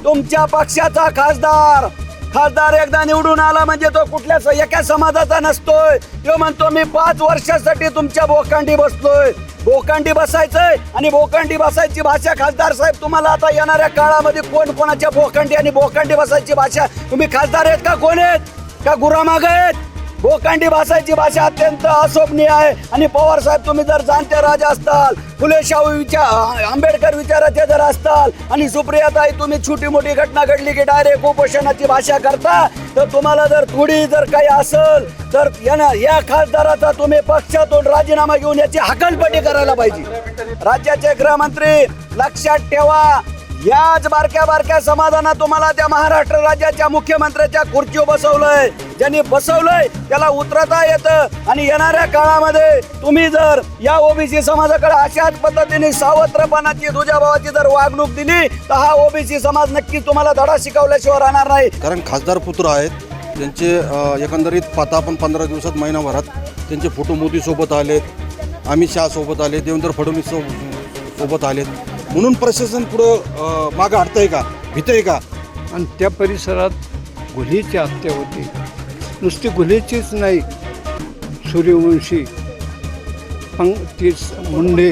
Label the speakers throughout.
Speaker 1: तुमच्या पक्षाचा खासदार एकदा निवडून आला म्हणजे तो कुठल्या एका समाजाचा नसतोय. तो म्हणतो मी 5 वर्षासाठी तुमच्या बोकांडी बसलोय. बोकांडी बसायचंय आणि बोकांडी बसायची भाषा खासदार साहेब तुम्हाला आता येणाऱ्या काळामध्ये कोण कोणाच्या बोकांडी आणि बोकांडी बसायची भाषा तुम्ही खासदार आहेत का कोण आहेत का गुरामाग आहेत. बोकांडी बसायची भाषा अत्यंत अशोभनीय आहे. आणि पवार साहेब तुम्ही जर जाणते राजा असताल, फुले शाहू आंबेडकर विचाराचे जर असताल आणि सुप्रियाताई तुम्ही छोटी मोठी घटना घडली की डायरेक्ट उपोषणाची भाषा करता, तर तुम्हाला जर थोडी जर काही असेल तर या खासदाराचा तुम्ही पक्षातून राजीनामा घेऊन याची हकालपट्टी करायला पाहिजे. राज्याचे गृहमंत्री लक्षात ठेवा, याच बारक्या समाधानात तुम्हाला त्या महाराष्ट्र राज्याच्या मुख्यमंत्र्याच्या खुर्चीवर बसवलंय. ज्यांनी बसवलंय त्याला उतरता येतं. आणि येणाऱ्या काळामध्ये तुम्ही जर या ओबीसी समाजाकडे अशाच पद्धतीने सावत्रपणाची तुझ्याभावाची जर वागणूक दिली तर हा ओबीसी समाज नक्कीच तुम्हाला धडा शिकवल्याशिवाय राहणार नाही.
Speaker 2: कारण खासदार पुत्र आहेत त्यांचे एकंदरीत पाहता आपण 15 दिवसात महिनाभरात त्यांचे फोटो मोदीसोबत आलेत, अमित शहा सोबत आले, देवेंद्र फडणवीस सोबत आलेत. म्हणून प्रशासन पुढं मागं हटतंय का, भीतंय का.
Speaker 3: आणि त्या परिसरात घुलीची हत्या होती. नुसती घुलीचीच नाही, सूर्यवंशी, पंकज मुंडे,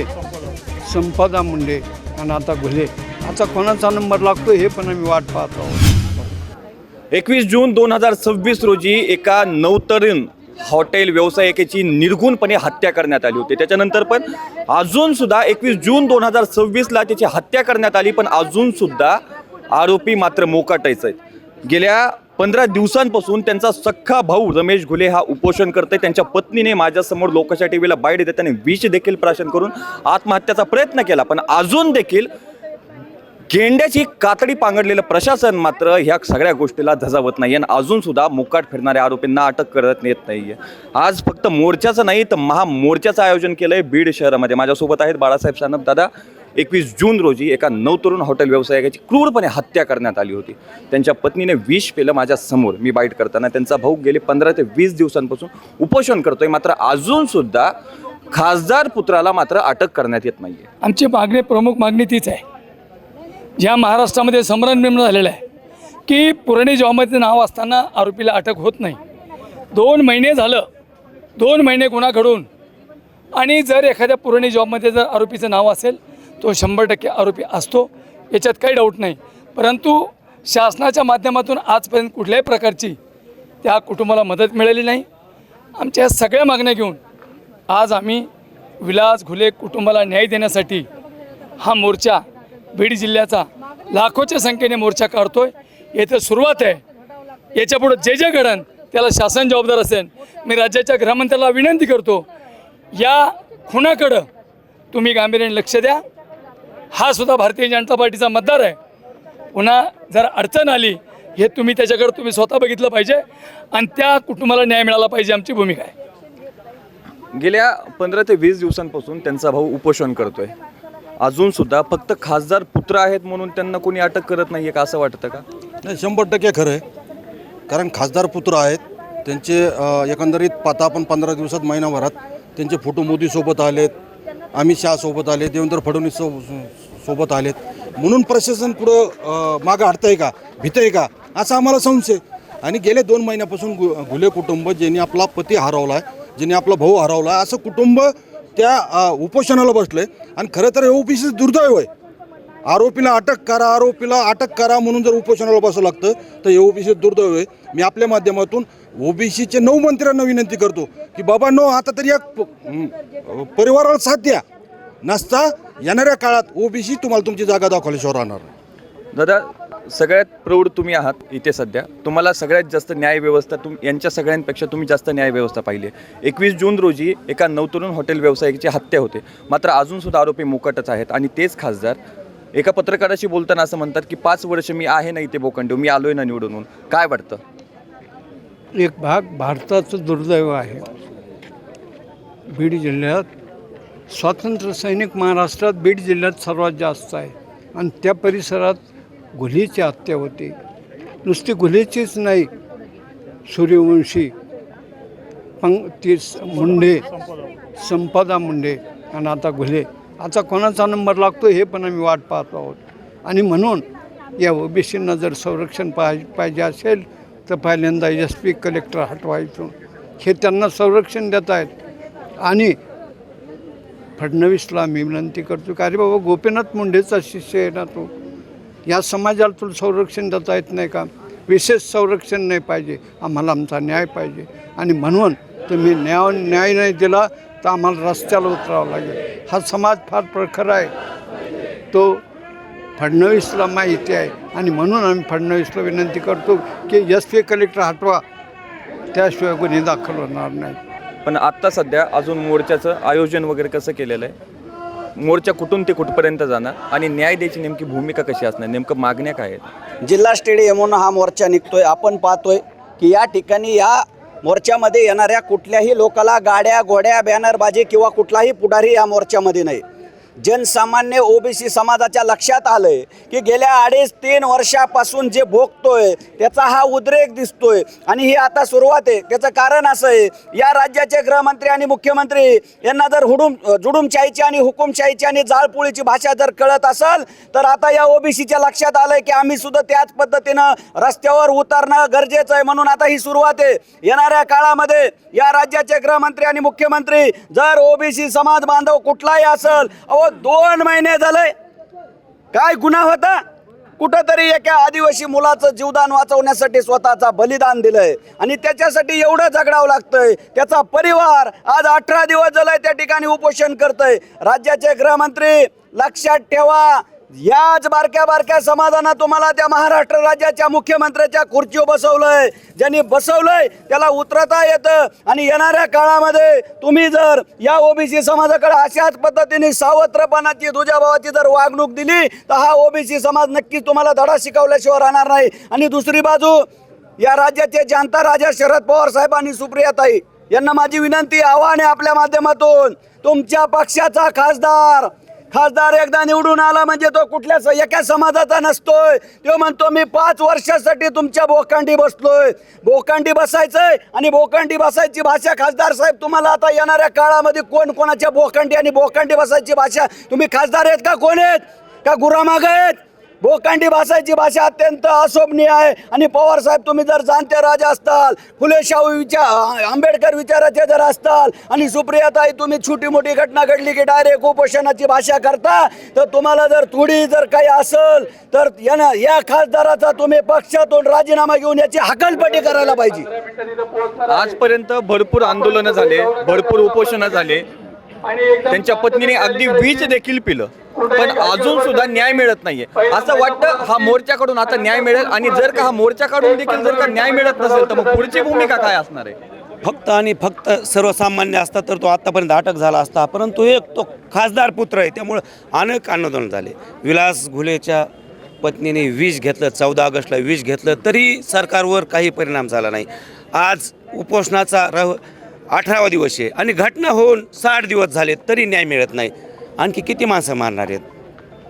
Speaker 3: संपदा मुंडे आणि आता घुले. आता कोणाचा नंबर लागतो हे पण आम्ही वाट पाहत आहोत.
Speaker 4: 21 जून 2026 रोजी एका नवतरुण हॉटेल व्यावसायिकेची निर्घुणपणे हत्या करण्यात आली होती. त्याच्यानंतर पण अजूनसुद्धा 21 जून 2026ला त्याची हत्या करण्यात आली, पण अजूनसुद्धा आरोपी मात्र मोकाटायचे आहेत. गेल्या 15 दिवसांपासून त्यांचा सख्खा भाऊ रमेश घुले हा उपोषण करतोय. त्यांच्या पत्नीने माझ्यासमोर लोकशाही टीव्हीला बाईट देताना विष देखील प्राशन करून आत्महत्याचा प्रयत्न केला, पण अजून देखील गेंड्याची कातडी पांगडलेलं प्रशासन मात्र ह्या सगळ्या गोष्टीला धजावत नाही आणि अजूनसुद्धा मुकाट फिरणाऱ्या आरोपींना अटक करत येत नाही आहे. आज फक्त मोर्चाचं नाही तर महामोर्चाचं आयोजन केलं आहे बीड शहरामध्ये. माझ्यासोबत आहेत बाळासाहेब सानप दादा. 21 जून रोजी एका नवतरुण हॉटेल व्यावसायिकाची क्रूरपणे हत्या करण्यात आली होती. त्यांच्या पत्नीने विष पेलं माझ्यासमोर मी बाईट करताना. त्यांचा भाऊ गेले 15 ते 20 दिवसांपासून उपोषण करतोय, मात्र अजूनसुद्धा खासदार पुत्राला मात्र अटक करण्यात येत नाही आहे.
Speaker 5: आमची मागणी, प्रमुख मागणी तीच आहे. ज्या महाराष्ट्रामध्ये संभ्रम झालेला आहे की पुरणी जॉबमध्ये नाव असताना आरोपीला अटक होत नाही. 2 महिने झालं, 2 महिने गुन्हा घडून, आणि जर एखाद्या पुरणी जॉबमध्ये जर आरोपीचं नाव असेल तो 100% आरोपी असतो, याच्यात काही डाऊट नाही. परंतु शासनाच्या माध्यमातून आजपर्यंत कुठल्याही प्रकारची त्या कुटुंबाला मदत मिळाली नाही. आमच्या सगळ्या मागण्या घेऊन आज आम्ही विलास घुले कुटुंबाला न्याय देण्यासाठी हा मोर्चा बीड जिल्ह्याचा लाखोच्या संख्येने मोर्चा काढतोय. येथे सुरुवात आहे. याच्यापुढं जे घडण त्याला शासन जबाबदार असेल. मी राज्याच्या गृहमंत्र्याला विनंती करतो, या खुनाकडं तुम्ही गांभीर्याने लक्ष द्या. हा सुद्धा भारतीय जनता पार्टीचा मतदार आहे. पुन्हा जर अडचण आली हे तुम्ही स्वतः बघितलं पाहिजे आणि त्या कुटुंबाला न्याय मिळाला पाहिजे, आमची भूमिका आहे.
Speaker 4: गेल्या 15 ते 20 दिवसांपासून त्यांचा भाऊ उपोषण करतोय. अजूनसुद्धा फक्त खासदार पुत्र आहेत म्हणून त्यांना कोणी अटक करत नाही आहे का, असं वाटतं का?
Speaker 2: नाही, 100% खरं आहे. कारण खासदार पुत्र आहेत त्यांचे एकंदरीत पाहता आपण 15 दिवसात महिनाभरात त्यांचे फोटो मोदीसोबत आलेत, अमित शहा सोबत आले, देवेंद्र फडणवीस सोबत आलेत. म्हणून प्रशासन पुढं मागं हटतंय का, भीतंय का, असा आम्हाला संशय. आणि गेले 2 महिन्यापासून घुले कुटुंब, ज्यांनी आपला पती हरवला आहे, ज्यांनी आपला भाऊ हरवला आहे, असं कुटुंब त्या उपोषणाला बसले. आणि खरं तर हे ओबीसी दुर्दैव आहे. आरोपीला अटक करा म्हणून जर उपोषणाला बसावं लागतं तर हे ओबीसी दुर्दैव आहे. मी आपल्या माध्यमातून ओबीसीचे 9 मंत्र्यांना विनंती करतो की बाबांनो, आता तरी या परिवाराला साथ द्या. नसता येणाऱ्या काळात ओबीसी तुम्हाला तुमची जागा दाखवल्याशिवाय राहणार नाही.
Speaker 4: दादा, सगळ्यात प्रौढ तुम्ही आहात इथे सध्या. तुम्हाला सगळ्यात जास्त न्याय व्यवस्था यांच्या सगळ्यांपेक्षा तुम्ही जास्त न्याय व्यवस्था पाहिली आहे. 21 जून रोजी एका नवतरुण हॉटेल व्यावसायिकाची हत्या होते, मात्र अजूनसुद्धा आरोपी मोकाटच आहेत. आणि तेच खासदार एका पत्रकाराशी बोलताना असं म्हणतात की 5 वर्ष मी आहे ना इथे बोकंडे, मी आलोय ना निवडून म्हणून. काय वाटतं?
Speaker 3: एक भाग भारताचं दुर्दैव आहे. बीड जिल्ह्यात स्वातंत्र्य सैनिक महाराष्ट्रात बीड जिल्ह्यात सर्वात जास्त आहे. आणि त्या परिसरात घुलीची हत्या होती. नुसती घुलीचीच नाही, सूर्यवंशी, पंकज मुंडे, संपदा मुंडे आणि आता घुले. आता कोणाचा नंबर लागतो हे पण आम्ही वाट पाहत आहोत. आणि म्हणून या ओबीसींना जर संरक्षण पाहिजे असेल तर पहिल्यांदा SP कलेक्टर हटवायचं, हे त्यांना संरक्षण देत आहेत. आणि फडणवीसला मी विनंती करतो की अरे बाबा, गोपीनाथ मुंडेचा शिष्य आहे ना तो, या समाजाला तुला संरक्षण देता येत नाही का? विशेष संरक्षण नाही पाहिजे, आम्हाला आमचा न्याय पाहिजे. आणि म्हणून तुम्ही न्याय नाही दिला तर आम्हाला रस्त्याला उतरावं लागेल. हा समाज फार प्रखर आहे, तो फडणवीसला माहिती आहे. आणि म्हणून आम्ही फडणवीसला विनंती करतो की SP कलेक्टर हटवा, त्याशिवाय गुन्हे दाखल होणार नाही.
Speaker 4: पण आत्ता सध्या अजून मोर्चाचं आयोजन वगैरे कसं केलेलं आहे? मोर्चा कुठून ते कुठपर्यंत जाणार आणि न्याय द्यायची नेमकी भूमिका कशी असणार, नेमकं मागण्या काय आहेत?
Speaker 1: जिल्हा स्टेडियमहून हा मोर्चा निघतोय. आपण पाहतोय की या ठिकाणी या मोर्चामध्ये येणाऱ्या कुठल्याही लोकाला गाड्या घोड्या बॅनरबाजी किंवा कुठलाही पुढारी या मोर्चामध्ये नाही. जनसामान्य OBC समाजाच्या लक्षात आलंय की गेल्या 2.5-3 वर्षापासून जे भोगतोय त्याचा हा उद्रेक दिसतोय. आणि ही आता सुरुवात आहे. त्याचं कारण असं आहे, या राज्याचे गृहमंत्री आणि मुख्यमंत्री यांना जर जुडुमशाहीची आणि हुकुमशाहीची आणि जाळपोळीची भाषा जर कळत असेल तर आता या OBCच्या लक्षात आलंय की आम्ही सुद्धा त्याच पद्धतीनं रस्त्यावर उतरणं गरजेचं आहे. म्हणून आता ही सुरुवात आहे. येणाऱ्या काळामध्ये या राज्याचे गृहमंत्री आणि मुख्यमंत्री जर OBC समाज बांधव कुठलाही असेल, 2 महिने झाले, काय गुन्हा होता? कुठंतरी एका आदिवासी मुलाचं जीवदान वाचवण्यासाठी स्वतःचा बलिदान दिलंय आणि त्याच्यासाठी एवढं जगडावं लागतंय. त्याचा परिवार आज 18 दिवस झालाय त्या ठिकाणी उपोषण करतंय. राज्याचे गृहमंत्री लक्षात ठेवा, याच बारक्या समाजानं तुम्हाला त्या महाराष्ट्र राज्याच्या मुख्यमंत्र्याच्या खुर्चीवर बसवलंय. ज्यांनी बसवलंय त्याला उतरता येतं. आणि येणाऱ्या काळामध्ये तुम्ही जर या OBC समाजाकडे अशाच पद्धतीने सावत्रपणाची दुजाभावाची जर वागणूक दिली तर हा OBC समाज नक्कीच तुम्हाला धडा शिकवल्याशिवाय राहणार नाही. आणि दुसरी बाजू, या राज्याचे जनता राजा शरद पवार साहेब आणि सुप्रियाताई यांना माझी विनंती, आव्हान आहे आपल्या माध्यमातून, तुमच्या पक्षाचा खासदार एकदा निवडून आला म्हणजे तो कुठल्या एका समाजाचा नसतोय. तो म्हणतो मी 5 वर्षासाठी तुमच्या बोकांडी बसलोय. बोकांडी बसायचंय आणि बोकांडी बसायची भाषा खासदार साहेब तुम्हाला आता येणाऱ्या काळामध्ये कोण कोणाच्या बोकांडी आणि बोकांडी बसायची भाषा, तुम्ही खासदार आहेत का, कोण आहेत का गुरामाग आहेत? बोकांडी भाषाची भाषा अत्यंत अशोभनीय आहे. आणि पवार साहेब तुम्ही जर जाणते राजा असताल, फुले शाहू आंबेडकर विचाराचे जर असताल आणि सुप्रियाताई तुम्ही छोटी मोठी घटना घडली की डायरेक्ट उपोषणाची भाषा करता, तर तुम्हाला जर थोडी जर काही असेल तर या खासदाराचा तुम्ही पक्षातून राजीनामा घेऊन याची हकालपट्टी करायला पाहिजे.
Speaker 4: आजपर्यंत भरपूर आंदोलनं झाले, भरपूर उपोषणं झाले, त्यांच्या पत्नीने अगदी वीज देखील पिलं, पण अजून सुद्धा न्याय मिळत नाहीये. असं वाटतं हा मोर्चाकडून आता न्याय मिळेल. आणि जर का हा मोर्चाकडून देखील जर का न्याय मिळत नसेल तर मग पुढची भूमिका काय असणार आहे?
Speaker 6: फक्त आणि फक्त सर्वसामान्य असता तर तो आत्तापर्यंत अटक झाला असता, परंतु तो खासदार पुत्र आहे, त्यामुळं अनेक आंदोलन झाले. विलास घुलेच्या पत्नीने विष घेतलं, 14 ऑगस्टला विष घेतलं, तरी सरकारवर काही परिणाम झाला नाही. आज उपोषणाचा 18वा दिवस आहे आणि घटना होऊन 60 दिवस झाले तरी न्याय मिळत नाही. आणखी किती माणसं मारणार आहेत?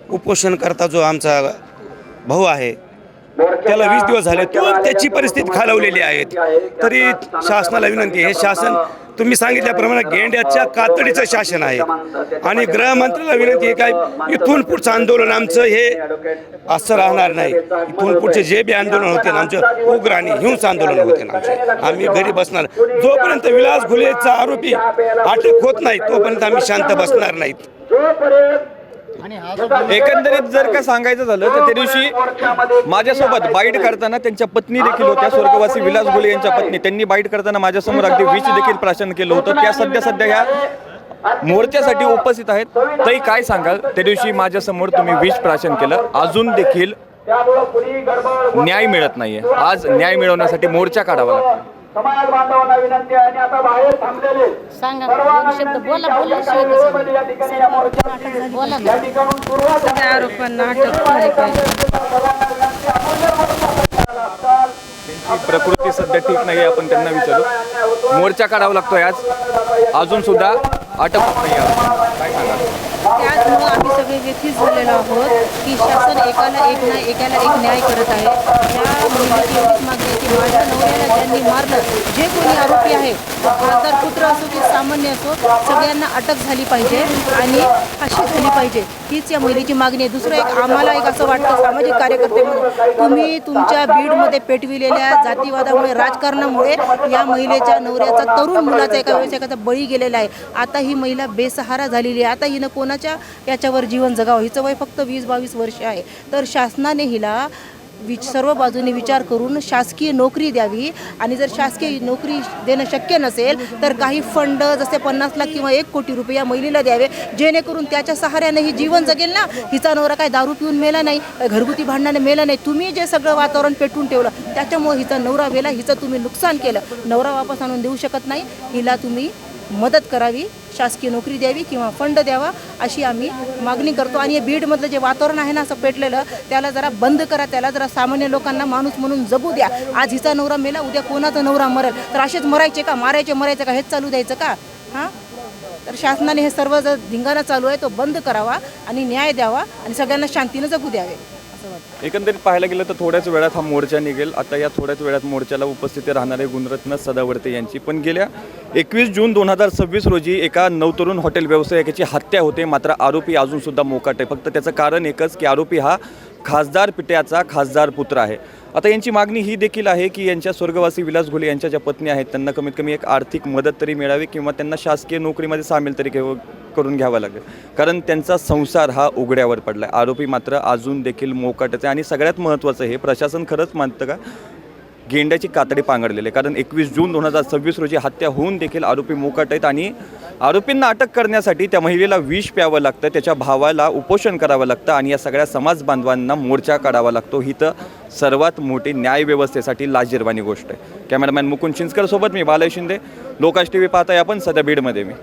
Speaker 6: उपोषण करता जो आमचा भाऊ आहे त्याला 20 दिवस झाले, तो त्याची परिस्थिती खालवलेली आहे. तरी शासनाला विनंती आहे, हे शासन तुम्ही सांगितल्याप्रमाणे गेंड्याच्या कातडीचं शासन आहे. आणि गृहमंत्र्याला विनंती आहे काय, इथून पुढचं आंदोलन आमचं हे असं राहणार नाही. इथून पुढचे जे बी आंदोलन होते ना, आमचं उग्र आणि हिंस आंदोलन होते ना आमचे, आम्ही घरी बसणार. जोपर्यंत विलास घुलेचा आरोपी अटक होत नाही तोपर्यंत आम्ही शांत बसणार नाहीत.
Speaker 4: एकंदरीत जर का सांगायचं झालं तर त्या दिवशी माझ्यासोबत बाईट करताना त्यांच्या पत्नी देखील होत्या, स्वर्गवासी विलास घुले यांच्या पत्नी. त्यांनी बाईट करताना माझ्यासमोर अगदी विष देखील प्राशन केलं होतं. त्या सध्या ह्या मोर्चासाठी उपस्थित आहेत. तरी काय सांगाल, त्या दिवशी माझ्यासमोर तुम्ही विष प्राशन केलं, अजून देखील न्याय मिळत नाहीये. आज न्याय मिळवण्यासाठी मोर्चा काढावा लागतो.
Speaker 7: समाज बांधवांना विनंती आहे आणि आता बाहेर थांबलेले
Speaker 8: सांगा, दोन शब्द बोला. सगळ्या आरोपांना अटक झाली पाहिजे.
Speaker 4: त्यांची प्रकृती सध्या ठीक नाही, आपण त्यांना विचारू. मोर्चा काढावा लागतोय आज, अजून सुद्धा अटक होत नाही. काय सांगा?
Speaker 8: त्याच्यामुळं आम्ही सगळे व्यथित झालेलो आहोत की शासन एकाला एक नाही एकाला एक न्याय करत आहे. या महिलेची एवढीच मागणी आहे की माझ्या नवऱ्याला ज्यांनी मारलं, जे कोणी आरोपी आहे, खासदार पुत्र असो की सामान्य असो, सगळ्यांना अटक झाली पाहिजे आणि फाशी झाली पाहिजे. हीच या महिलेची मागणी आहे. दुसरं एक आम्हाला एक असं वाटतं सामाजिक कार्यकर्ते म्हणून, तुम्ही तुमच्या बीडमध्ये पेटविलेल्या जातीवादामुळे, राजकारणामुळे या महिलेच्या नवऱ्याचा, तरुण मुलाचा, एका व्यावसायिकाचा बळी गेलेला आहे. आता ही महिला बेसहारा झालेली आहे. आता हिनं कोणाच्या याच्यावर जीवन जगावं? हिचं वय फक्त 20-22 वर्ष आहे. तर शासनाने हिला सर्व बाजूने विचार करून शासकीय नोकरी द्यावी आणि जर शासकीय नोकरी देणं शक्य नसेल तर काही फंड जसे 50 लाख किंवा 1 कोटी रुपये या महिलेला द्यावे, जेणेकरून त्याच्या सहाऱ्याने ही जीवन जगेल ना. हिचा नवरा काय दारू पिऊन मेला नाही, घरगुती भांडणाने मेला नाही. तुम्ही जे सगळं वातावरण पेटवून ठेवलं त्याच्यामुळे हिचा नवरा मेला, हिचं तुम्ही नुकसान केलं. नवरा वापस आणून देऊ शकत नाही, हिला तुम्ही मदत करावी, शासकीय नोकरी द्यावी किंवा फंड द्यावा अशी आम्ही मागणी करतो. आणि बीडमधलं जे वातावरण आहे ना असं पेटलेलं, त्याला जरा बंद करा. त्याला जरा सामान्य लोकांना माणूस म्हणून जगू द्या. आज हिचा नवरा मेला, उद्या कोणाचा नवरा मरेल, तर असेच मरायचे का? मरायचं का? हेच चालू द्यायचं का? हां, तर शासनाने हे सर्व जर धिंगाणा चालू आहे तो बंद करावा आणि न्याय द्यावा आणि सगळ्यांना शांतीनं जगू द्यावे.
Speaker 4: एकंदरीत पाहायला गेलं तर थोड्याच वेळात हा मोर्चा निघेल. आता या थोड्याच वेळात मोर्चाला उपस्थिती राहणारे गुणरत्न सदावर्ते यांची. पण गेल्या 21 जून 2026 रोजी एका नवतरुण हॉटेल व्यावसायिकाची हत्या होते. मात्र आरोपी अजूनसुद्धा मोकाट आहे. फक्त त्याचं कारण एकच की आरोपी हा खासदार पिट्याचा खासदार पुत्र आहे. आता यांची मागणी ही देखील आहे की यांच्या स्वर्गवासी विलास घुले यांच्या ज्या पत्नी आहेत त्यांना कमीत कमी एक आर्थिक मदत तरी मिळावी किंवा त्यांना शासकीय नोकरीमध्ये सामील तरी करून घ्यावा लागेल. कारण त्यांचा संसार हा उघड्यावर पडला आहे. आरोपी मात्र अजून देखील मोकाटच आहे. आणि सगळ्यात महत्त्वाचं हे प्रशासन खरंच मानतं का गेंड्याची कातडी पांघरलेली आहे? कारण 21 जून 2026 रोजी हत्या होऊन देखील आरोपी मोकाट आहेत आणि आरोपींना अटक करण्यासाठी त्या महिलेला विष प्यावं लागतं, त्याच्या भावाला उपोषण करावं लागतं आणि या सगळ्या समाज बांधवांना मोर्चा काढावा लागतो. ही तर सर्वात मोठी न्यायव्यवस्थेसाठी लाजिरवाणी गोष्ट आहे. कॅमेरामॅन मुकुंद चिंचकर सोबत मी बालय शिंदे, लोकाश TV पाहताय आपण सध्या बीडमध्ये. मी